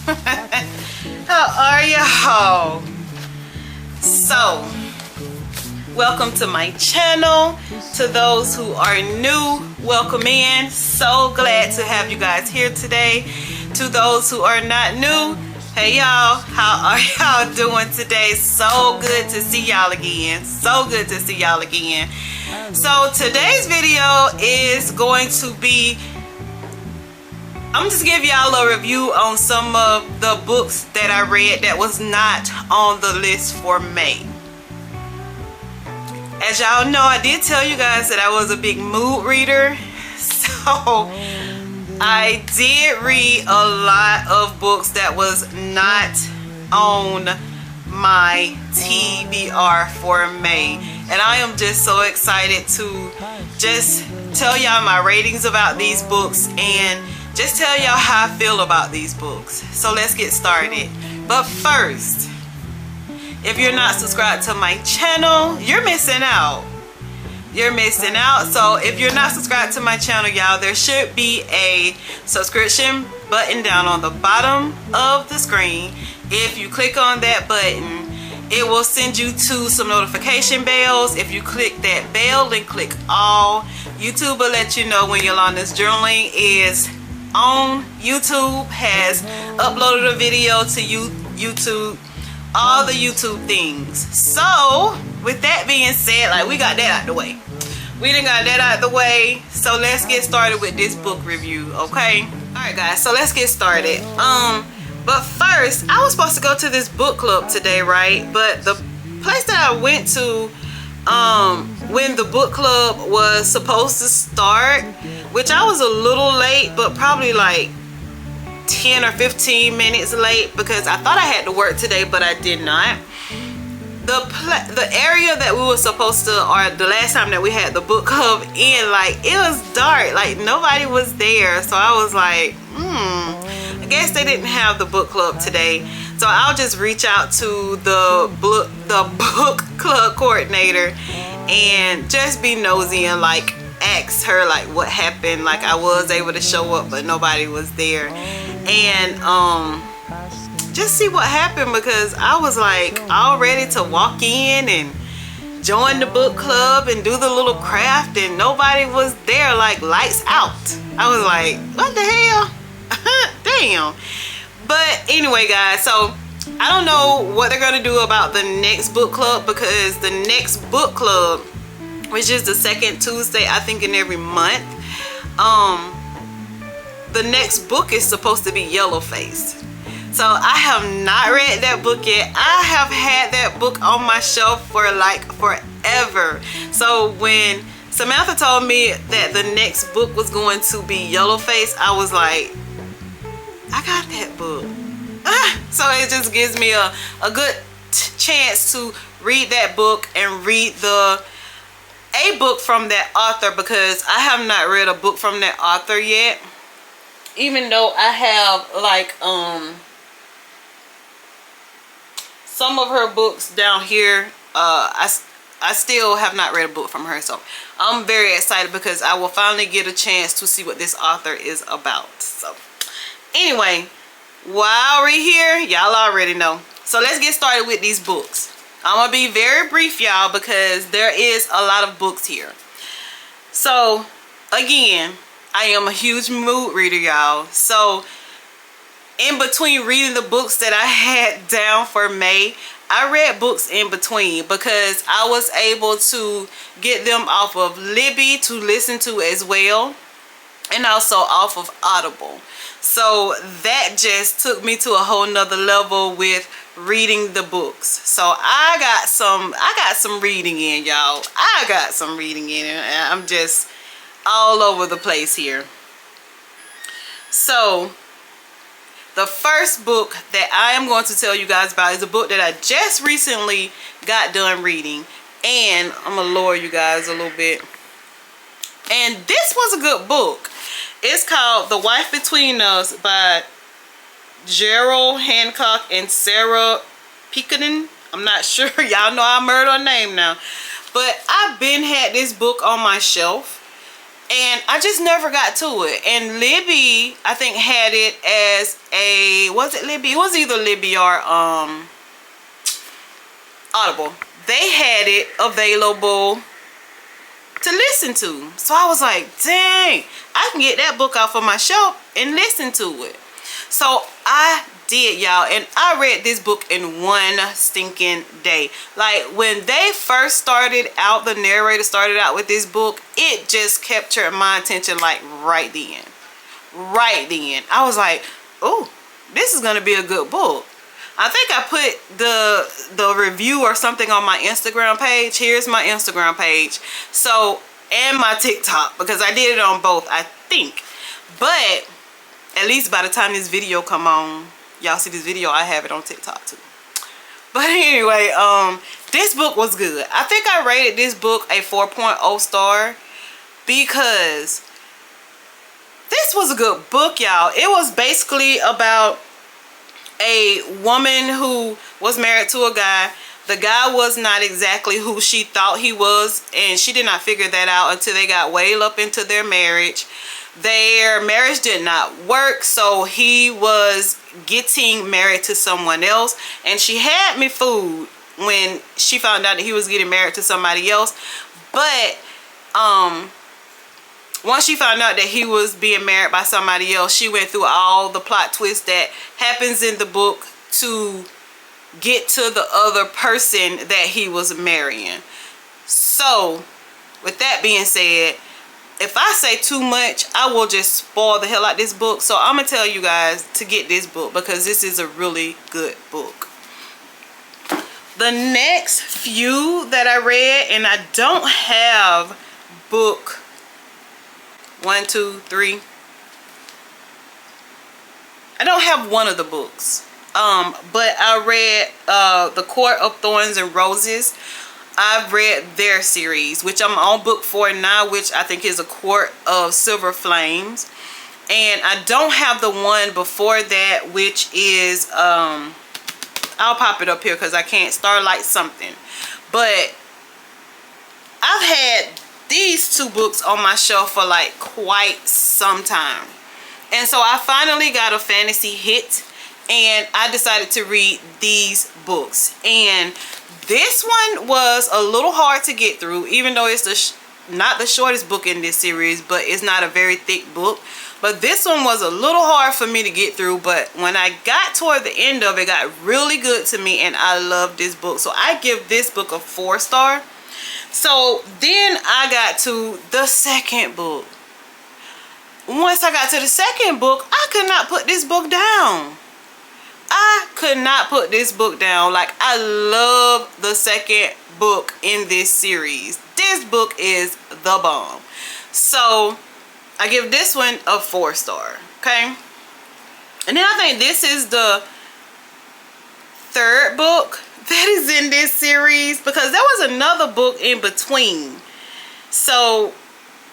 How are y'all? So, welcome to my channel. To those who are new, welcome in. So glad to have you guys here today. To those who are not new, hey y'all, how are y'all doing today? So good to see y'all again. So good to see y'all again. So today's video is going to be, I'm just giving y'all a review on some of the books that I read that was not on the list for May. As y'all know, I did tell you guys that I was a big mood reader. So I did read a lot of books that was not on my TBR for May. And I am just so excited to just tell y'all my ratings about these books and just tell y'all how I feel about these books. So let's get started. But first, if you're not subscribed to my channel, you're missing out. You're missing out. So if you're not subscribed to my channel, y'all, there should be a subscription button down on the bottom of the screen. If you click on that button, it will send you to some notification bells. If you click that bell and click all, YouTube will let you know when Yolanda's journaling is on YouTube, has uploaded a video to YouTube, all the YouTube things. So with that being said, like, we got that out the way. We done got that out the way. So let's get started with this book review, okay? Alright guys, so let's get started. But first, I was supposed to go to this book club today, right? But the place that I went to when the book club was supposed to start, which I was a little late, but probably like 10 or 15 minutes late because I thought I had to work today, but I did not. The area that we were supposed to, or the last time that we had the book club in, like, it was dark, like nobody was there. So I was like, I guess they didn't have the book club today. So I'll just reach out to the book club coordinator and just be nosy and like ask her like what happened. Like, I was able to show up but nobody was there, and just see what happened, because I was like all ready to walk in and join the book club and do the little craft, and nobody was there. Like, lights out. I was like, what the hell? Damn. But anyway guys, so I don't know what they're gonna do about the next book club, because the next book club, which is the second Tuesday I think in every month, the next book is supposed to be Yellowface. So I have not read that book yet. I have had that book on my shelf for like forever. So when Samantha told me that the next book was going to be Yellowface, I was like, I got that book. So it just gives me a good chance to read that book and read a book from that author, because I have not read a book from that author yet. Even though I have like some of her books down here, I still have not read a book from her. So I'm very excited because I will finally get a chance to see what this author is about. So anyway, while we're here, y'all already know. So let's get started with these books. I'm gonna be very brief, y'all, because there is a lot of books here. So again, I am a huge mood reader, y'all. So in between reading the books that I had down for May, I read books in between because I was able to get them off of Libby to listen to as well, and also off of Audible. So that just took me to a whole nother level with reading the books. So I got some reading in, y'all. I got some reading in, and I'm just all over the place here. So the first book that I am going to tell you guys about is a book that I just recently got done reading, and I'm gonna lower you guys a little bit. And this was a good book. It's called The Wife Between Us by Gerald Hancock and Sarah Picadin. I'm not sure. Y'all know I murdered her name now. But I've been had this book on my shelf, and I just never got to it. And Libby, I think, had it as a, was it Libby? It was either Libby or Audible. They had it available to listen to. So I was like, dang, I can get that book off of my shelf and listen to it. So I did, y'all, and I read this book in one stinking day. Like, when they first started out, the narrator started out with this book, it just captured my attention, like, right then. I was like, oh, this is gonna be a good book. I think I put the review or something on my Instagram page. Here's my Instagram page. So, and my TikTok, because I did it on both, I think. But at least by the time this video come on, y'all see this video, I have it on TikTok too. But anyway, this book was good. I think I rated this book a 4.0 star because this was a good book, y'all. It was basically about a woman who was married to a guy. The guy was not exactly who she thought he was, and she did not figure that out until they got way up into their marriage. Their marriage did not work, so he was getting married to someone else, and she had me fooled when she found out that he was getting married to somebody else. But once she found out that he was being married by somebody else, she went through all the plot twists that happens in the book to get to the other person that he was marrying. So with that being said, if I say too much, I will just spoil the hell out this book. So I'm gonna tell you guys to get this book because this is a really good book. The next few that I read, and I don't have book 1, 2, 3. I don't have one of the books. But I read The Court of Thorns and Roses. I've read their series, which I'm on book 4 now, which I think is A Court of Silver Flames. And I don't have the one before that, which is, I'll pop it up here because I can't, Starlight something. But I've had these two books on my shelf for like quite some time. And so I finally got a fantasy hit, and I decided to read these books. And this one was a little hard to get through, even though it's not the shortest book in this series, but it's not a very thick book. But this one was a little hard for me to get through, but when I got toward the end of it, it got really good to me, and I love this book. So I give this book a 4 star. So then I got to the second book. Once I got to the second book, I could not put this book down. I could not put this book down. Like, I love the second book in this series. This book is the bomb. So I give this one a 4 star. Okay. And then I think this is the third book that is in this series, because there was another book in between. So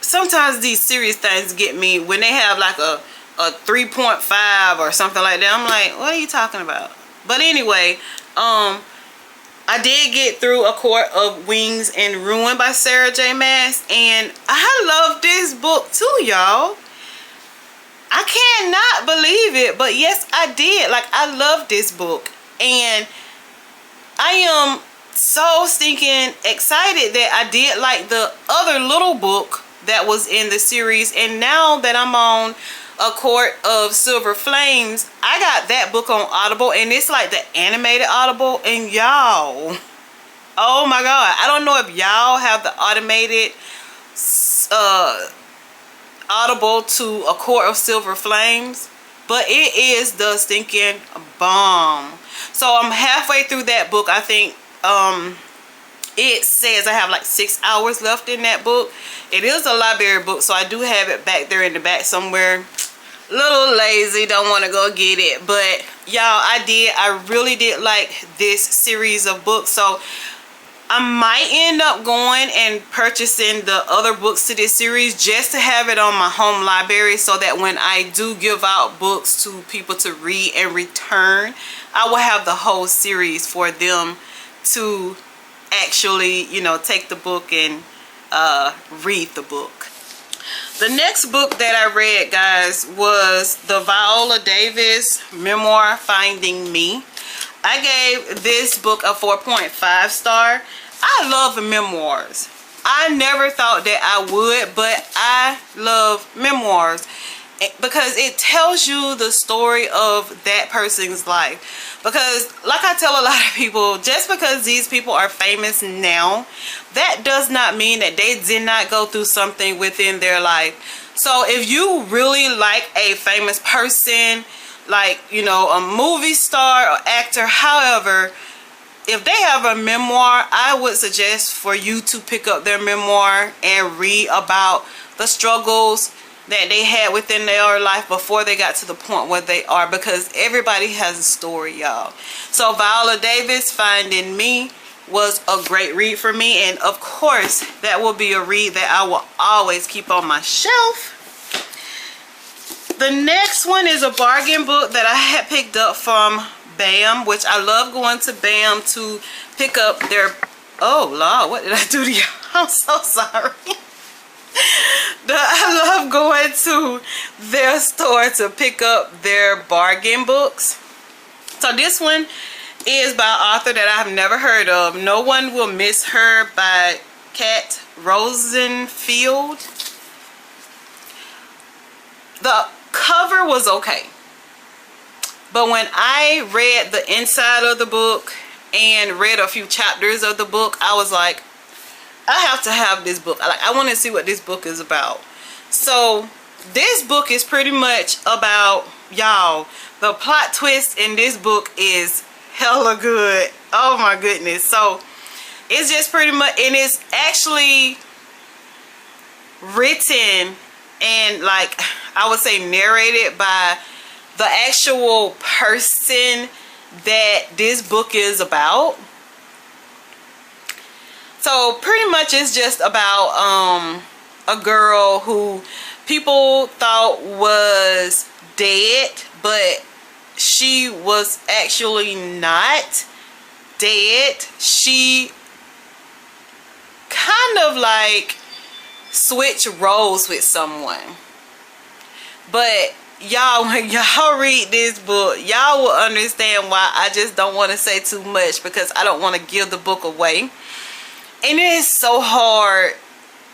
sometimes these series things get me when they have like a 3.5 or something like that. I'm like, what are you talking about? But anyway, I did get through A Court of Wings and Ruin by Sarah J. Maas, and I love this book too, y'all. I cannot believe it, but yes, I did. Like, I love this book, and I am so stinking excited that I did like the other little book that was in the series. And now that I'm on A Court of Silver Flames, I got that book on Audible, and it's like the animated Audible. And y'all, oh my god, I don't know if y'all have the automated Audible to A Court of Silver Flames, but it is the stinking bomb. So I'm halfway through that book. I think it says I have like 6 hours left in that book. It is a library book, so I do have it back there in the back somewhere. A little lazy, don't want to go get it, but y'all, I really did like this series of books. So I might end up going and purchasing the other books to this series just to have it on my home library, so that when I do give out books to people to read and return, I will have the whole series for them to actually, you know, take the book and read the book. The next book that I read, guys, was the Viola Davis memoir, Finding Me. I gave this book a 4.5 star. I love memoirs. I never thought that I would, but I love memoirs because it tells you the story of that person's life. Because like I tell a lot of people, just because these people are famous now, that does not mean that they did not go through something within their life. So if you really like a famous person, like, you know, a movie star or actor, however, if they have a memoir, I would suggest for you to pick up their memoir and read about the struggles that they had within their life before they got to the point where they are, because everybody has a story, y'all. So Viola Davis, Finding Me, was a great read for me, and of course that will be a read that I will always keep on my shelf. The next one is a bargain book that I had picked up from BAM, which I love going to BAM to pick up their, oh Lord, what did I do to you? I'm so sorry. I love going to their store to pick up their bargain books. So this one is by an author that I have never heard of. No One Will Miss Her by Kat Rosenfield. The cover was okay, but when I read the inside of the book and read a few chapters of the book, I was like, I have to have this book. I want to see what this book is about. So this book is pretty much about, y'all, the plot twist in this book is hella good. Oh my goodness. So it's just pretty much, and it's actually written and, like, I would say narrated by the actual person that this book is about. So pretty much it's just about a girl who people thought was dead, but she was actually not dead. She kind of like switched roles with someone. But y'all, when y'all read this book, y'all will understand why I just don't want to say too much, because I don't want to give the book away. And it is so hard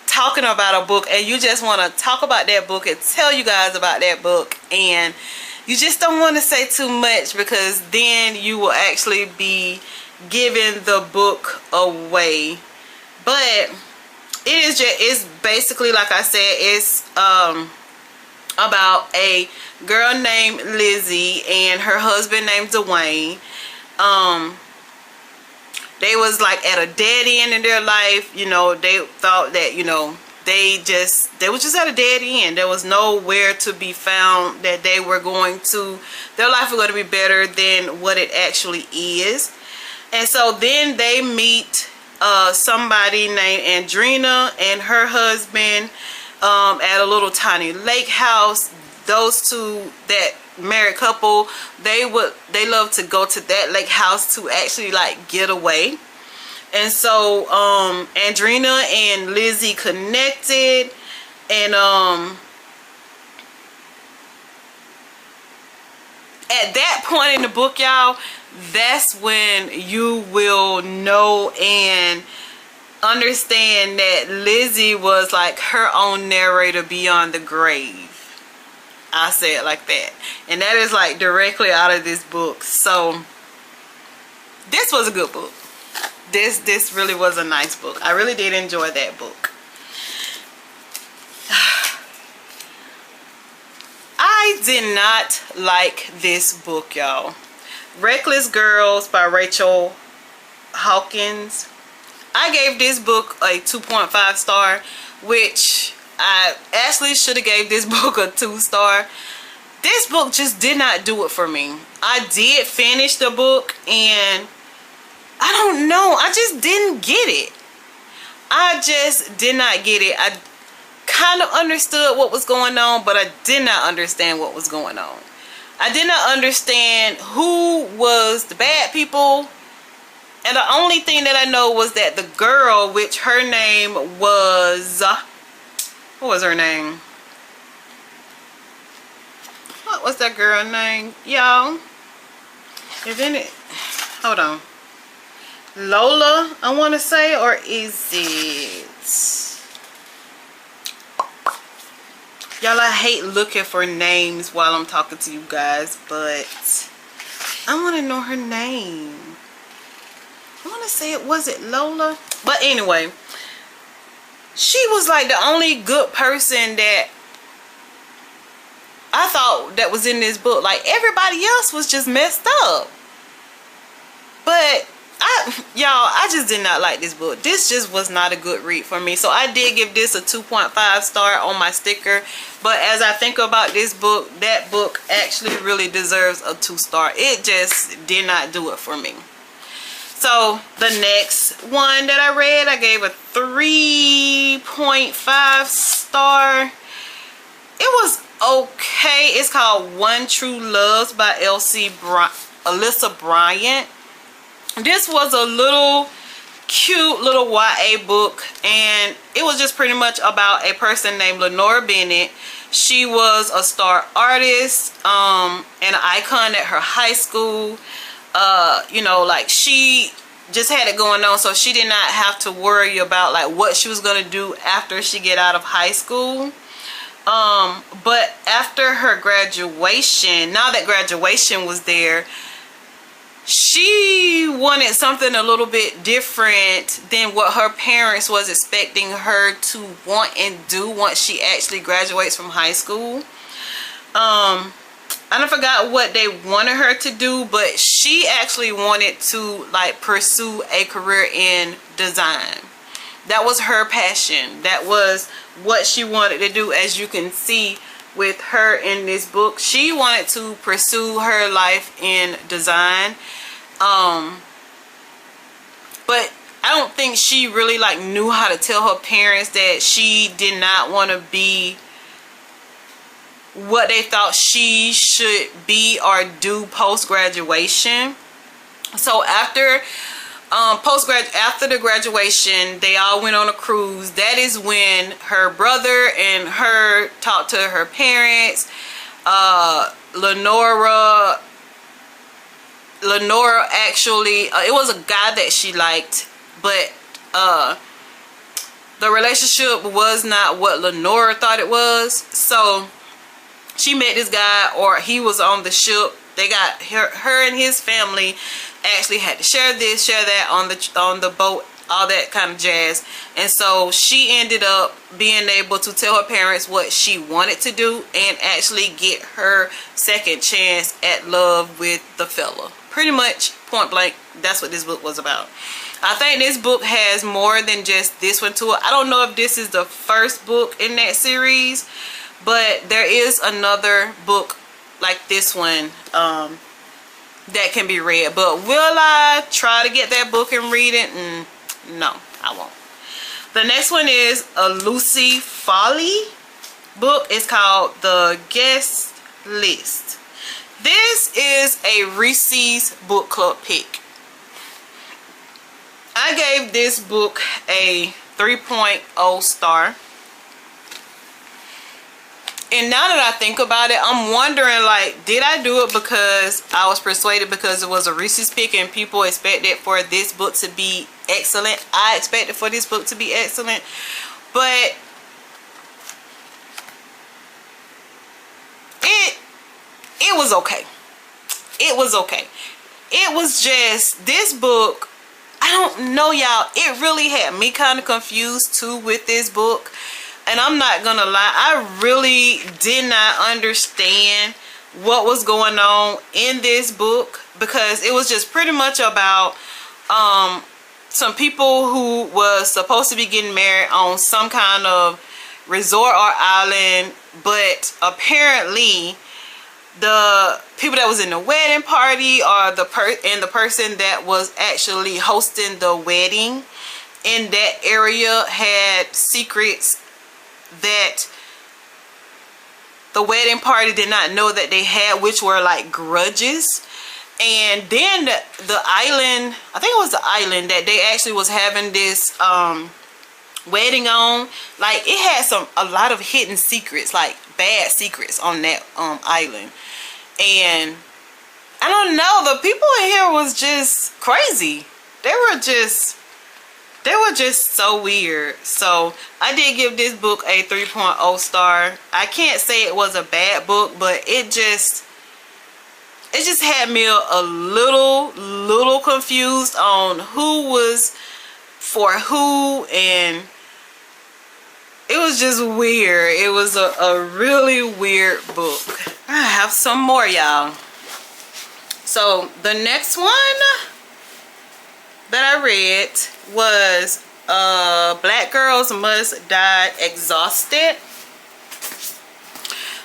talking about a book and you just want to talk about that book and tell you guys about that book, and you just don't want to say too much, because then you will actually be giving the book away. But it is just, it's basically, like I said, it's about a girl named Lizzie and her husband named Dwayne. They was like at a dead end in their life. You know, they thought that, you know, they was just at a dead end. There was nowhere to be found that they were going to, their life was going to be better than what it actually is. And so then they meet somebody named Andrina and her husband at a little tiny lake house. Those two, that married couple, they love to go to that lake house to actually like get away. And so Andrina and Lizzie connected, and at that point in the book, y'all, that's when you will know and understand that Lizzie was like her own narrator beyond the grave. I say it like that. And that is like directly out of this book. So this was a good book. This really was a nice book. I really did enjoy that book. I did not like this book, y'all. Reckless Girls by Rachel Hawkins. I gave this book a 2.5 star, which I actually should have gave this book a 2 star. This book just did not do it for me. I did finish the book and I don't know, I just didn't get it. I just did not get it. I kind of understood what was going on, but I did not understand what was going on. I did not understand who was the bad people. And the only thing that I know was that the girl, which her name was, what was her name? what's that girl name, y'all? Isn't it? Hold on. Lola, I want to say, or is it? Y'all, I hate looking for names while I'm talking to you guys, but I want to know her name. I want to say was it Lola? But anyway, she was like the only good person that I thought that was in this book. Like, everybody else was just messed up. But I just did not like this book. This just was not a good read for me. So I did give this a 2.5 star on my sticker. But as I think about this book, that book actually really deserves a 2 star. It just did not do it for me. So the next one that I read, I gave a 3.5 star. It was okay. It's called One True Loves by Alyssa Bryant. This was a little cute little YA book, and it was just pretty much about a person named Lenora Bennett. She was a star artist, and an icon at her high school. You know, like, she just had it going on, so she did not have to worry about like what she was going to do after she get out of high school. But after her graduation, now that graduation was there, she wanted something a little bit different than what her parents was expecting her to want and do once she actually graduates from high school. I forgot what they wanted her to do, but she actually wanted to like pursue a career in design. That was her passion. That was what she wanted to do. As you can see with her in this book, she wanted to pursue her life in design. But I don't think she really like knew how to tell her parents that she did not want to be what they thought she should be or do post-graduation. So after after the graduation, they all went on a cruise. That is when her brother and her talked to her parents. Lenora actually, it was a guy that she liked, but the relationship was not what Lenora thought it was. So she met this guy, or he was on the ship. They got her and his family actually had to share this, share that on the boat, all that kind of jazz. And so she ended up being able to tell her parents what she wanted to do and actually get her second chance at love with the fella. Pretty much point blank, that's what this book was about. I think this book has more than just this one to it. I don't know if this is the first book in that series, but there is another book like this one that can be read. But will I try to get that book and read it? No, I won't. The next one is a Lucy Foley book. It's called The Guest List. This is a Reese's Book Club pick. I gave this book a 3.0 star. And now that I think about it, I'm wondering, like, did I do it because I was persuaded because it was a Reese's pick and people expected for this book to be excellent? I expected for this book to be excellent. But it was okay. It was okay. It was just, this book, I don't know, y'all, it really had me kind of confused too with this book. And I'm not gonna lie, I really did not understand what was going on in this book, because it was just pretty much about some people who was supposed to be getting married on some kind of resort or island, but apparently the people that was in the wedding party or the person that was actually hosting the wedding in that area had secrets that the wedding party did not know that they had, which were like grudges. And then the island, I think it was the island that they actually was having this wedding on, like, it had a lot of hidden secrets, like bad secrets on that island. And I don't know, the people in here was just crazy. They were just so weird. So I did give this book a 3.0 star. I can't say it was a bad book, but it just had me a little confused on who was for who, and it was just weird. It was a really weird book. I have some more, y'all. So the next one that I read was Black Girls Must Die Exhausted.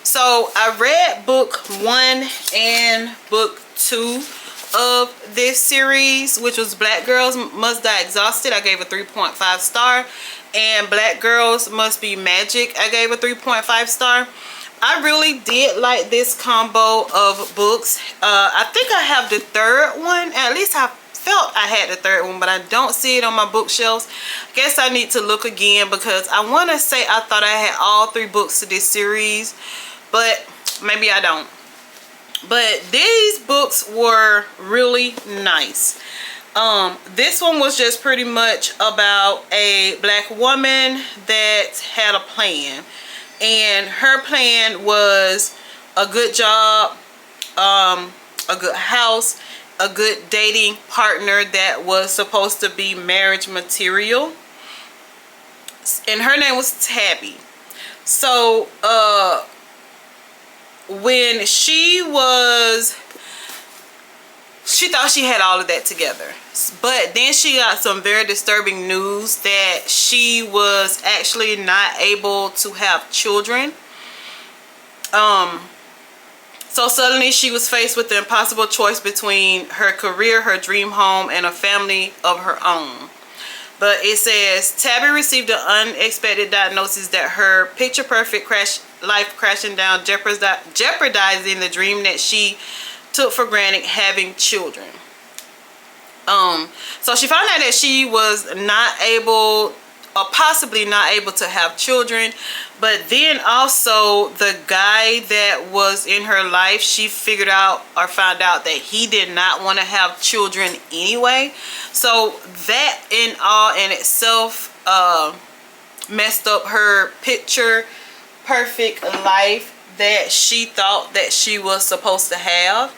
So I read book 1 and book 2 of this series, which was Black Girls Must Die Exhausted. I gave a 3.5 star. And Black Girls Must Be Magic, I gave a 3.5 star. I really did like this combo of books. I think I have the third one. At least I felt I had the third one, but I don't see it on my bookshelves. I guess I need to look again, because I want to say I thought I had all 3 books to this series, but maybe I don't. But these books were really nice. This one was just pretty much about a black woman that had a plan, and her plan was a good job, a good house, a good dating partner that was supposed to be marriage material, and her name was Tabby. So when she thought she had all of that together, but then she got some very disturbing news that she was actually not able to have children. So suddenly she was faced with the impossible choice between her career, her dream home, and a family of her own. But it says Tabby received an unexpected diagnosis that her picture-perfect life crashing down, jeopardizing the dream that she took for granted, having children. So she found out that she was not able, or possibly not able, to have children. But then also the guy that was in her life, she figured out or found out that he did not want to have children anyway. So that in itself messed up her picture perfect life that she thought that she was supposed to have.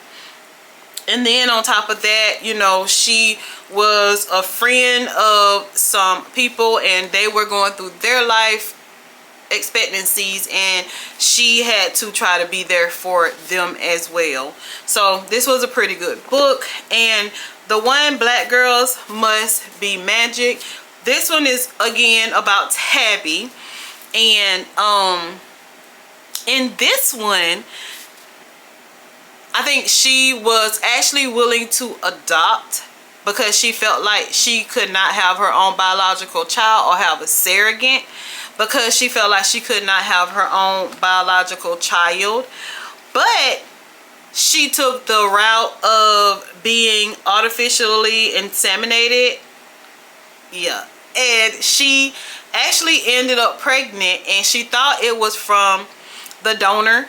And then on top of that, you know, she was a friend of some people, and they were going through their life expectancies, and she had to try to be there for them as well. So this was a pretty good book. And the one, Black Girls Must Be Magic, this one is again about Tabby. And in this one, I think she was actually willing to adopt because she felt like she could not have her own biological child, or have a surrogate, because she felt like she could not have her own biological child. But she took the route of being artificially inseminated. Yeah. And she actually ended up pregnant, and she thought it was from the donor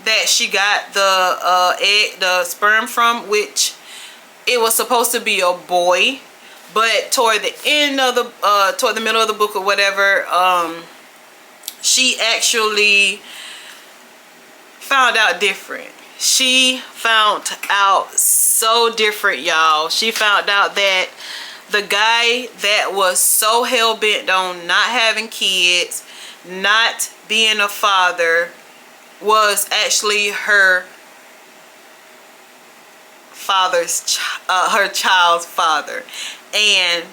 that she got the sperm from, which it was supposed to be a boy. But toward the end of toward the middle of the book or whatever, she actually found out different. She found out so different, y'all. She found out that the guy that was so hell-bent on not having kids, not being a father, was actually her child's father. And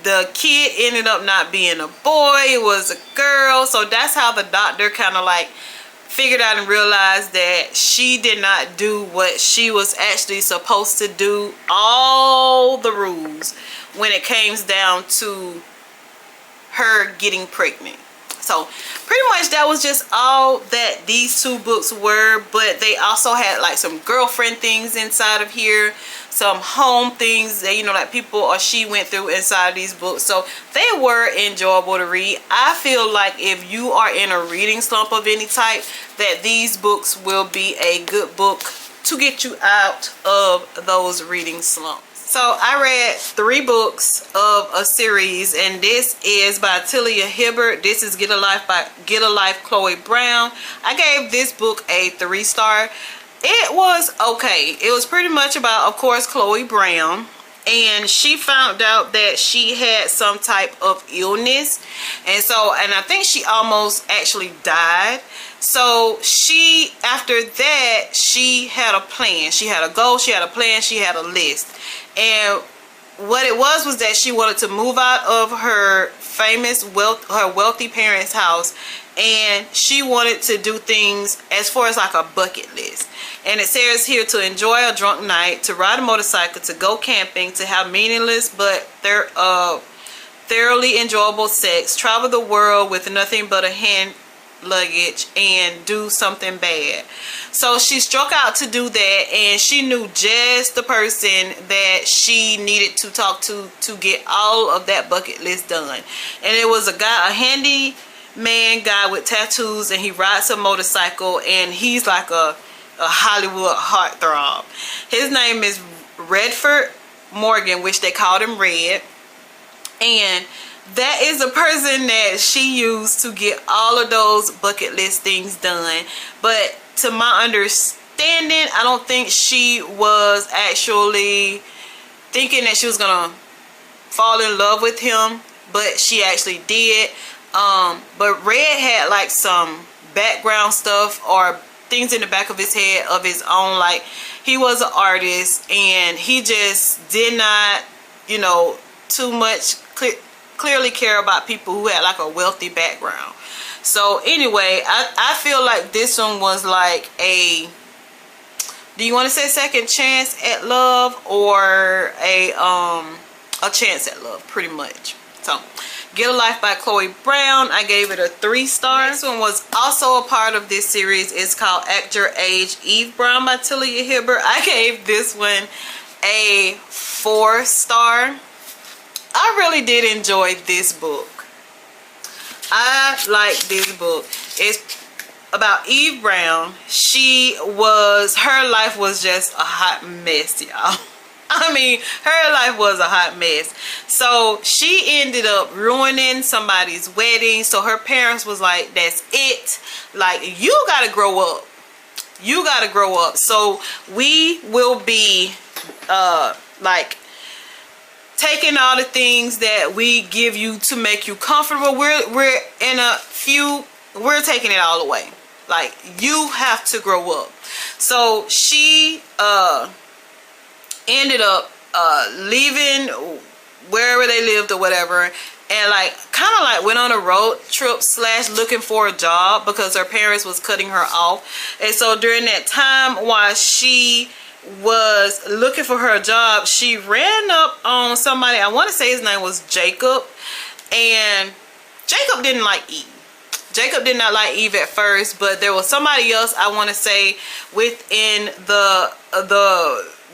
the kid ended up not being a boy, it was a girl. So that's how the doctor kind of like figured out and realized that she did not do what she was actually supposed to do. All the rules when it comes down to her getting pregnant. So pretty much that was just all that these 2 books were. But they also had like some girlfriend things inside of here, some home things that, you know, like people or she went through inside these books. So they were enjoyable to read. I feel like if you are in a reading slump of any type, that these books will be a good book to get you out of those reading slumps. So I read 3 books of a series, and this is by Talia Hibbert. This is Get a Life Chloe Brown. I gave this book a 3-star. It was okay. It was pretty much about, of course, Chloe Brown. And she found out that she had some type of illness. And I think she almost actually died. So after that, she had a plan. She had a goal, she had a plan, she had a list. And what it was that she wanted to move out of her wealthy parents' house, and she wanted to do things as far as like a bucket list. And it says here to enjoy a drunk night, to ride a motorcycle, to go camping, to have meaningless but thoroughly enjoyable sex, travel the world with nothing but a hand luggage, and do something bad. So she struck out to do that, and she knew just the person that she needed to talk to get all of that bucket list done. And it was a handyman guy with tattoos, and he rides a motorcycle, and he's like a Hollywood heartthrob. His name is Redford Morgan, which they called him Red. And that is the person that she used to get all of those bucket list things done. But to my understanding, I don't think she was actually thinking that she was gonna fall in love with him, but she actually did. But Red had like some background stuff or things in the back of his head of his own. Like, he was an artist, and he just did not, too much clearly care about people who had like a wealthy background. So anyway, I feel like this one was like do you want to say second chance at love, or a chance at love, pretty much. So Get a Life by Chloe Brown, I gave it a 3-star. This one was also a part of this series. It's called Act Your Age, Eve Brown by Talia Hibbert. I gave this one a 4-star. I really did enjoy this book. I like this book. It's about Eve Brown. Her life was just a hot mess, y'all. I mean, her life was a hot mess. So she ended up ruining somebody's wedding. So her parents was like, that's it. Like, you gotta grow up. You gotta grow up. So we will be like taking all the things that we give you to make you comfortable. We're taking it all away. Like, you have to grow up. So she ended up leaving wherever they lived or whatever, and like kind of like went on a road trip / looking for a job, because her parents was cutting her off. And so during that time, while she was looking for her job, she ran up on somebody. I want to say his name was Jacob, and Jacob didn't like Eve. Jacob did not like Eve at first, but there was somebody else, I want to say, within the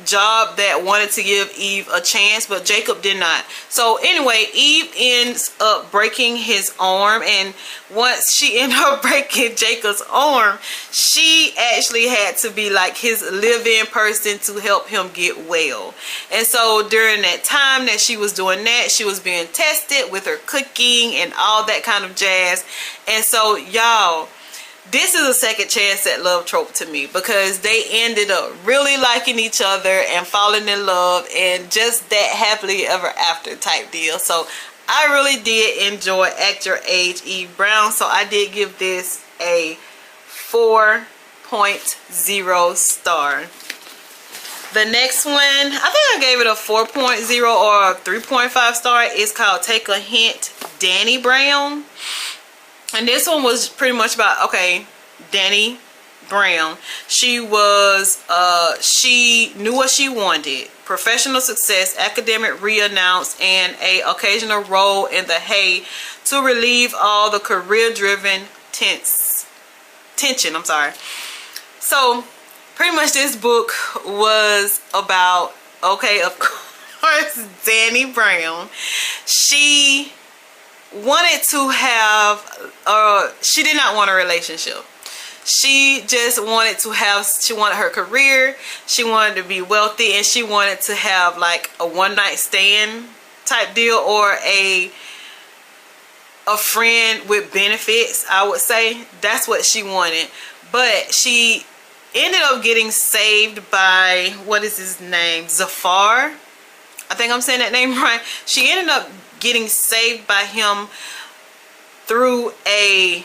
job that wanted to give Eve a chance, but Jacob did not. So anyway, Eve ends up breaking his arm, and once she ended up breaking Jacob's arm, she actually had to be like his live-in person to help him get well. And so during that time that she was doing that, she was being tested with her cooking and all that kind of jazz. And so y'all, this is a second chance at love trope to me, because they ended up really liking each other and falling in love, and just that happily ever after type deal. So I really did enjoy Act Your Age, Eve Brown. So I did give this a 4.0 star. The next one, I think I gave it a 4.0 or a 3.5 star. It's called Take a Hint, Danny Brown. And this one was pretty much about, okay, Danny Brown. She knew what she wanted. Professional success, academic re-announce, and a occasional role in the hay to relieve all the career-driven tension. So pretty much this book was about, okay, of course, Danny Brown. She wanted to have, she did not want a relationship. She just wanted to have, she wanted her career, she wanted to be wealthy, and she wanted to have like a one-night stand type deal, or a friend with benefits, I would say. That's what she wanted. But she ended up getting saved by, what is his name, Zafar, I think I'm saying that name right. She ended up getting saved by him through a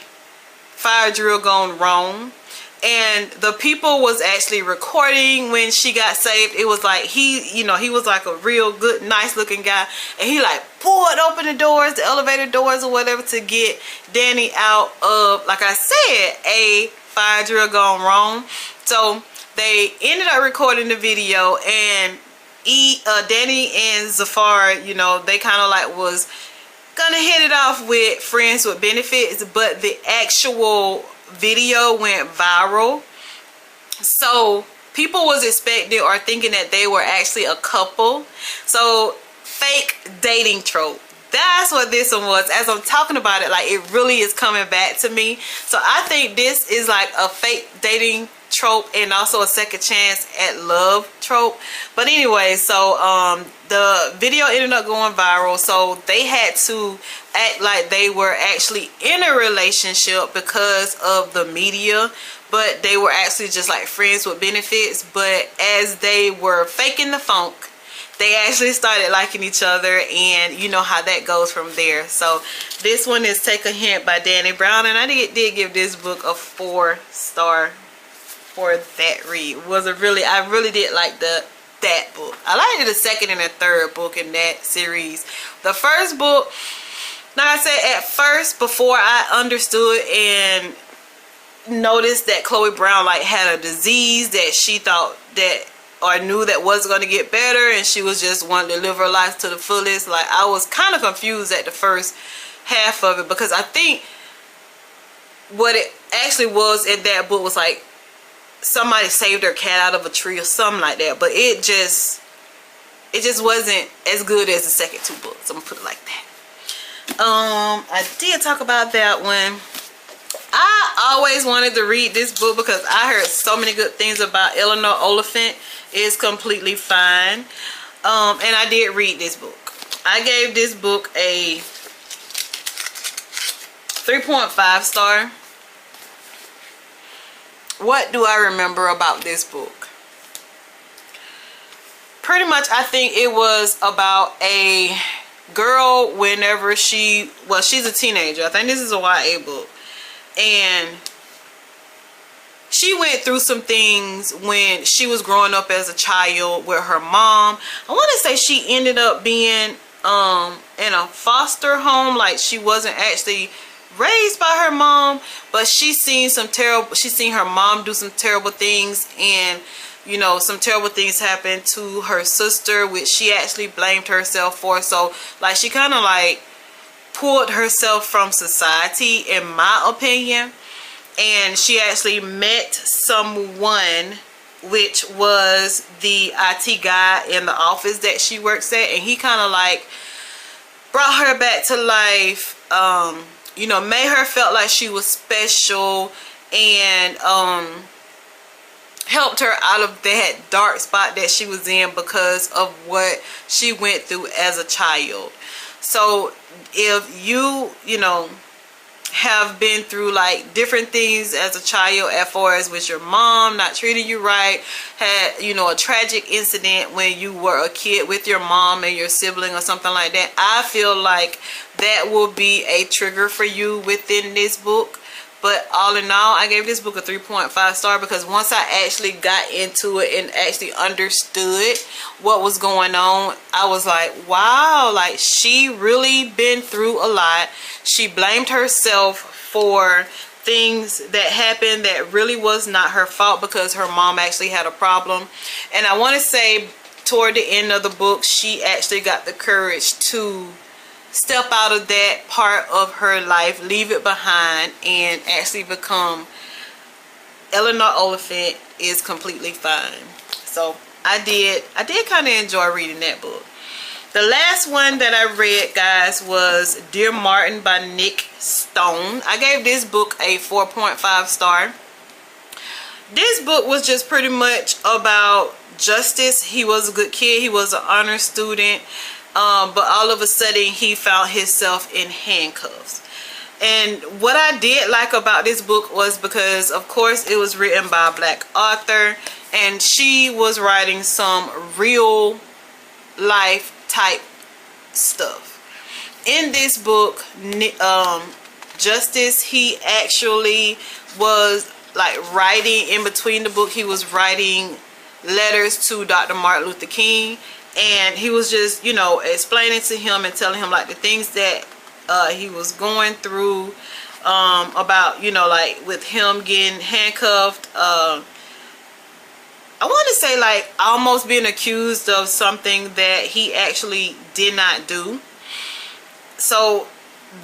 fire drill gone wrong. And the people was actually recording when she got saved. It was like he, you know, he was like a real good, nice looking guy, and he like pulled open the doors, the elevator doors or whatever, to get Danny out of, like I said, a fire drill gone wrong. So they ended up recording the video, and Danny and Zafar, you know, they kind of like was gonna hit it off with friends with benefits, but the actual video went viral. So people was expecting or thinking that they were actually a couple. So fake dating trope. That's what this one was. As I'm talking about it, like, it really is coming back to me. So I think this is like a fake dating trope, and also a second chance at love trope. But anyway, so the video ended up going viral, so they had to act like they were actually in a relationship because of the media, but they were actually just like friends with benefits. But as they were faking the funk, they actually started liking each other, and you know how that goes from there. So this one is Take a Hint by Danny Brown, and I did give this book a 4-star for that read. I really did like that book. I liked the second and the third book in that series. The first book, like I said, at first, before I understood and noticed that Chloe Brown like had a disease that she thought that, or knew that was going to get better, and she was just wanting to live her life to the fullest. Like, I was kind of confused at the first half of it, because I think what it actually was in that book was like somebody saved their cat out of a tree or something like that. But it just wasn't as good as the second two books. I'm gonna put it like that. I did talk about that one. I always wanted to read this book because I heard so many good things about Eleanor Oliphant Is Completely Fine. And I did read this book. I gave this book a 3.5 star. What do I remember about this book? Pretty much, I think it was about a girl whenever she's a teenager. I think this is a YA book. And she went through some things when she was growing up as a child with her mom. I want to say she ended up being in a foster home. Like, she wasn't actually raised by her mom, but she's seen her mom do some terrible things, and you know, some terrible things happened to her sister, which she actually blamed herself for. So like, she kind of like pulled herself from society, in my opinion. And she actually met someone, which was the IT guy in the office that she works at, and he kind of like brought her back to life, you know, made her felt like she was special, and helped her out of that dark spot that she was in because of what she went through as a child. So if you know, have been through like different things as a child, as far as with your mom not treating you right, had, you know, a tragic incident when you were a kid with your mom and your sibling or something like that, I feel like that will be a trigger for you within this book. But all in all, I gave this book a 3.5 star because once I actually got into it and actually understood what was going on, I was like, wow, like, she really been through a lot. She blamed herself for things that happened that really was not her fault because her mom actually had a problem. And I want to say toward the end of the book, she actually got the courage to step out of that part of her life, leave it behind, and actually become Eleanor Oliphant Is Completely Fine. So I did kind of enjoy reading that book. The last one that I read, guys, was Dear Martin by Nick Stone. I gave this book a 4.5 star. this book was just pretty much about Justice. He was a good kid. He was an honor student. But all of a sudden he found himself in handcuffs. And what I did like about this book was because, of course, it was written by a black author, and she was writing some real life type stuff. In this book, Justice, he actually was like writing in between the book. He was writing letters to Dr. Martin Luther King, and he was just, you know, explaining to him and telling him like the things that he was going through, about, you know, like with him getting handcuffed. I want to say like almost being accused of something that he actually did not do. So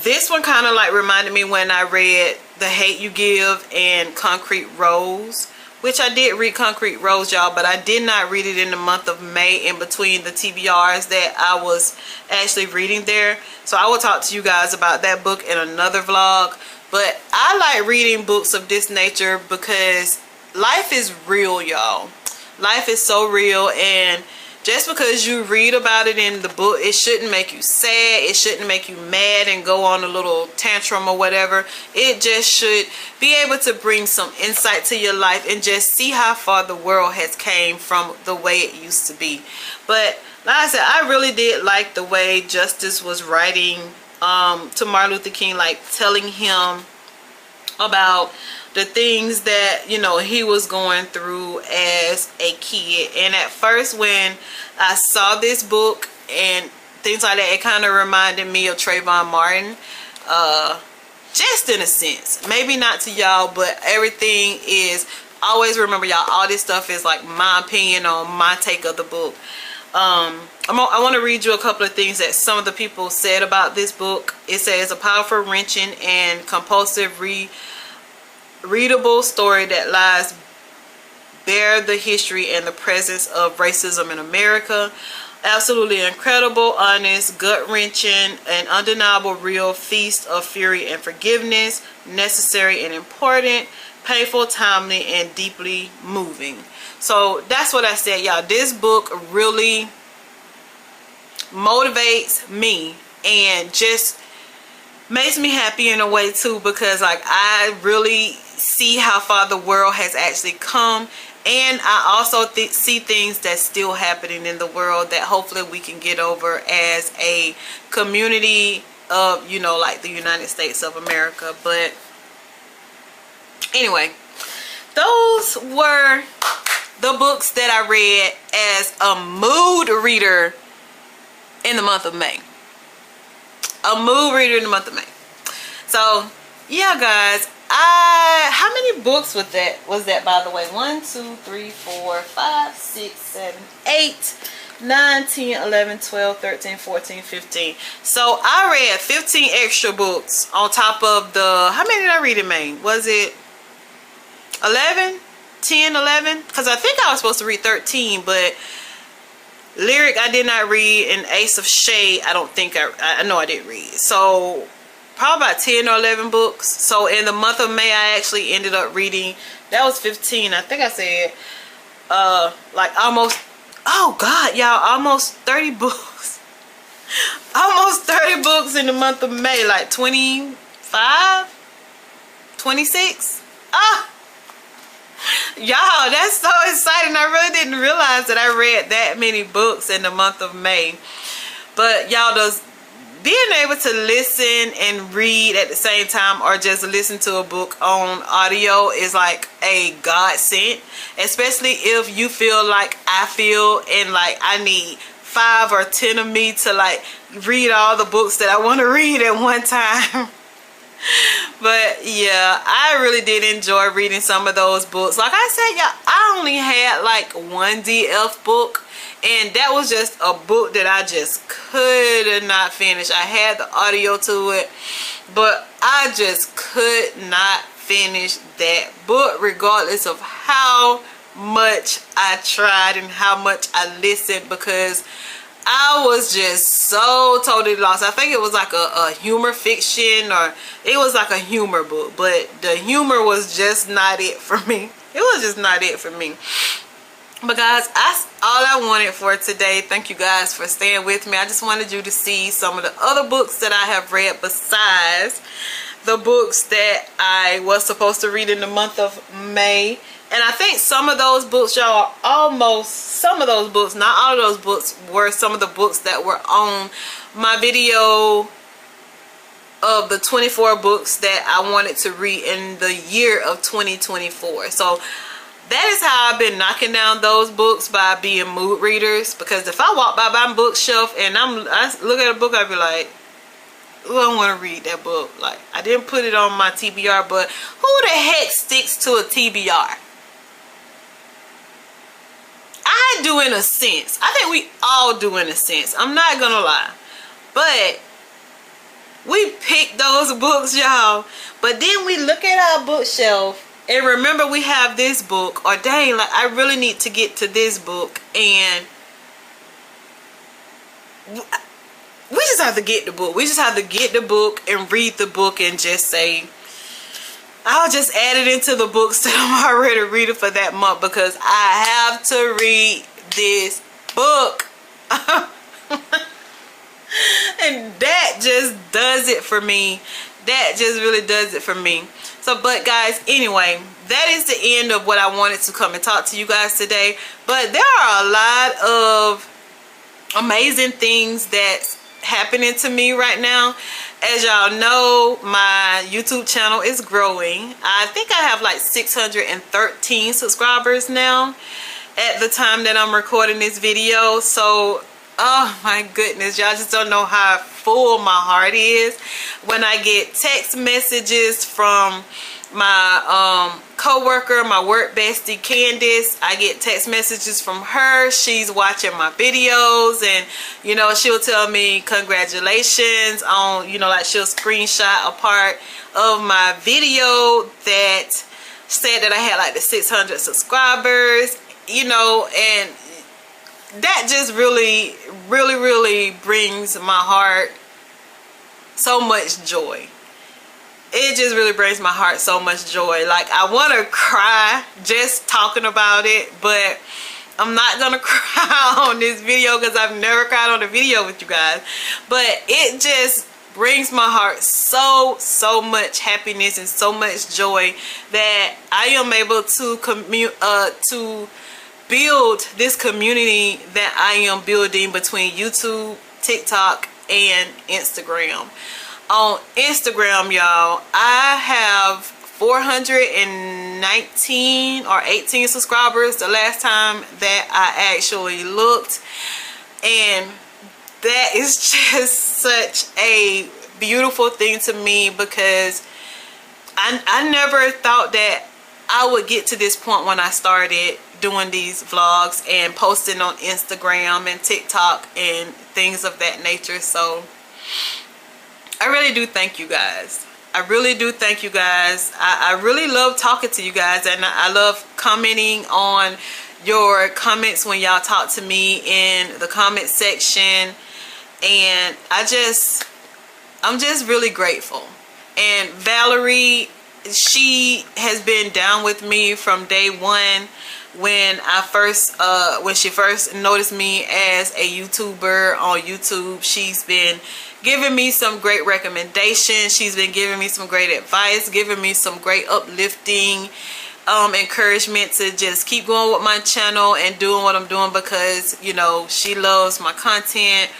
this one kind of like reminded me when I read The Hate You Give and Concrete Rose, which I did read Concrete Rose, y'all, but I did not read it in the month of May in between the TBRs that I was actually reading there. So I will talk to you guys about that book in another vlog. But I like reading books of this nature because life is real, y'all. Life is so real, and just because you read about it in the book, it shouldn't make you sad. It shouldn't make you mad and go on a little tantrum or whatever. It just should be able to bring some insight to your life and just see how far the world has came from the way it used to be. But like I said, I really did like the way Justice was writing to Martin Luther King, like telling him about the things that, you know, he was going through as a kid. And at first when I saw this book and things like that, it kind of reminded me of Trayvon Martin, just in a sense. Maybe not to y'all, but everything is, always remember y'all, all this stuff is like my opinion on my take of the book. I want to read you a couple of things that some of the people said about this book. It says, a powerful, wrenching, and compulsive readable story that lies bare the history and the presence of racism in America. Absolutely incredible, honest, gut-wrenching, and undeniable real feast of fury and forgiveness. Necessary and important, painful, timely, and deeply moving. So that's what I said, y'all. This book really motivates me and just makes me happy in a way too, because like I really see how far the world has actually come, and I also see things that's still happening in the world that hopefully we can get over as a community of, you know, like the United States of America. But anyway, those were the books that I read as a mood reader in the month of May. A mood reader in the month of May. So yeah, guys, how many books was that by the way? 1, 2, 3, 4, 5, 6, 7, 8, 9, 10, 11, 12, 13, 14, 15. So I read 15 extra books on top of the, how many did I read in May? Was it 11? 10, 11? Because I think I was supposed to read 13, but Lyric I did not read, and Ace of Shade I don't think I know I didn't read. So probably about 10 or 11 books. So in the month of May I actually ended up reading, that was 15, I think I said, like almost, oh god y'all, almost 30 books. Almost 30 books in the month of May, like 25, 26. Y'all, that's so exciting. I really didn't realize that I read that many books in the month of May. But y'all, those being able to listen and read at the same time, or just listen to a book on audio, is like a godsend, especially if you feel like I feel, and like I need 5 or 10 of me to like read all the books that I want to read at one time. But yeah, I really did enjoy reading some of those books. Like I said, yeah, I only had like one DF book, and that was just a book that I just could not finish. I had the audio to it, but I just could not finish that book regardless of how much I tried and how much I listened, because I was just so totally lost. I think it was like a humor fiction, or it was like a humor book, but the humor was just not it for me. It was just not it for me. But guys, that's all I wanted for today. Thank you guys for staying with me. I just wanted you to see some of the other books that I have read besides the books that I was supposed to read in the month of May. And I think some of those books, y'all, some of those books, not all of those books, were some of the books that were on my video of the 24 books that I wanted to read in the year of 2024. So that is how I've been knocking down those books, by being mood readers. Because if I walk by my bookshelf and I look at a book, I'd be like, ooh, I want to read that book. Like, I didn't put it on my TBR, but who the heck sticks to a TBR? I do, in a sense. I think we all do, in a sense. I'm not gonna lie. But we pick those books, y'all. But then we look at our bookshelf and remember we have this book. Or dang, like, I really need to get to this book. And we just have to get the book. We just have to get the book and read the book and just say, I'll just add it into the books that I'm already reading for that month, because I have to read this book. And that just does it for me. That just really does it for me. So, but guys, anyway, that is the end of what I wanted to come and talk to you guys today. But there are a lot of amazing things that's happening to me right now. As y'all know, my YouTube channel is growing. I think I have like 613 subscribers now at the time that I'm recording this video. So, oh my goodness, y'all just don't know how full my heart is when I get text messages from my co-worker, my work bestie Candace. I get text messages from her. She's watching my videos, and you know, she'll tell me congratulations on, you know, like, she'll screenshot a part of my video that said that I had like the 600 subscribers, you know. And that just really brings my heart so much joy. It just really brings my heart so much joy. Like, I want to cry just talking about it, but I'm not gonna cry on this video because I've never cried on a video with you guys. But it just brings my heart so much happiness and so much joy that I am able to build this community that I am building between YouTube, TikTok, and Instagram. On Instagram, y'all, I have 419 or 18 subscribers the last time that I actually looked. And that is just such a beautiful thing to me, because I never thought that I would get to this point when I started doing these vlogs and posting on Instagram and TikTok and things of that nature. So I really do thank you guys. I really do thank you guys. I really love talking to you guys, and I love commenting on your comments when y'all talk to me in the comment section. And I'm just really grateful. And Valerie, she has been down with me from day one. When she first noticed me as a YouTuber on YouTube, she's been giving me some great recommendations. She's been giving me some great advice, giving me some great uplifting encouragement to just keep going with my channel and doing what I'm doing, because, you know, she loves my content.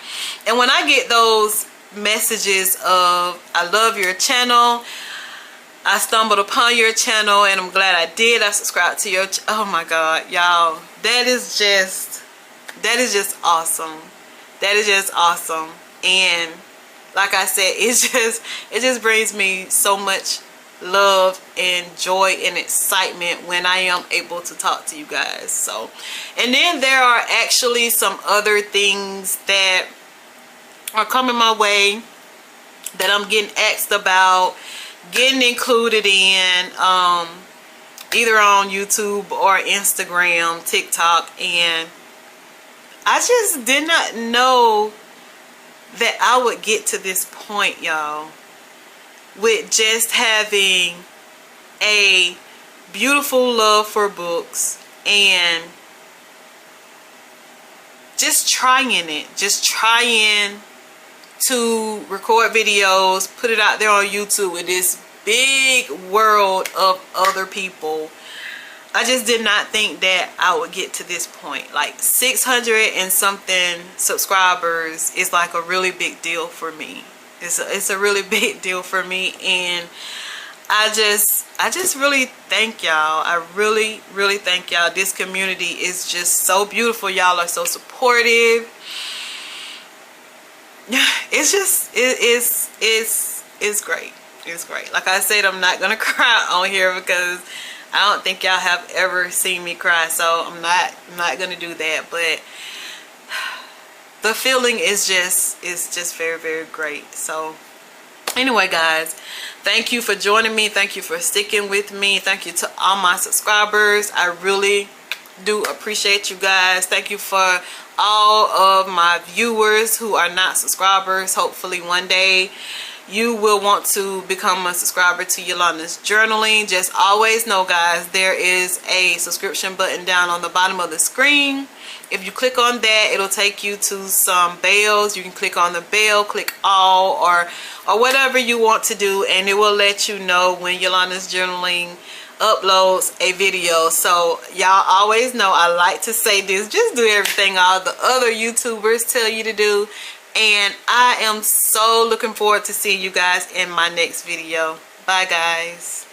And when I get those messages of, I love your channel, I stumbled upon your channel and I'm glad I did, I subscribed to your oh my god, y'all, that is just awesome. That is just awesome. And like I said, it just brings me so much love and joy and excitement when I am able to talk to you guys. So, and then there are actually some other things that are coming my way that I'm getting asked about, getting included in, either on YouTube or Instagram, TikTok. And I just did not know that I would get to this point, y'all, with just having a beautiful love for books and just trying to record videos, put it out there on YouTube with this big world of other people. I just did not think that I would get to this point. Like 600 and something subscribers is like a really big deal for me. It's a really big deal for me, and I just really thank y'all. I really thank y'all. This community is just so beautiful. Y'all are so supportive. It's just it's great. It's great. Like I said, I'm not gonna cry on here because I don't think y'all have ever seen me cry, so I'm not gonna do that. But the feeling is just very great. So anyway, guys, thank you for joining me. Thank you for sticking with me. Thank you to all my subscribers. I really do appreciate you guys. Thank you for all of my viewers who are not subscribers. Hopefully one day you will want to become a subscriber to Yolanda's Journaling. Just always know, guys, there is a subscription button down on the bottom of the screen. If you click on that, it'll take you to some bells. You can click on the bell, click all, or whatever you want to do, and it will let you know when Yolanda's Journaling uploads a video. So y'all always know I like to say this: just do everything all the other YouTubers tell you to do. And I am so looking forward to seeing you guys in my next video. Bye, guys.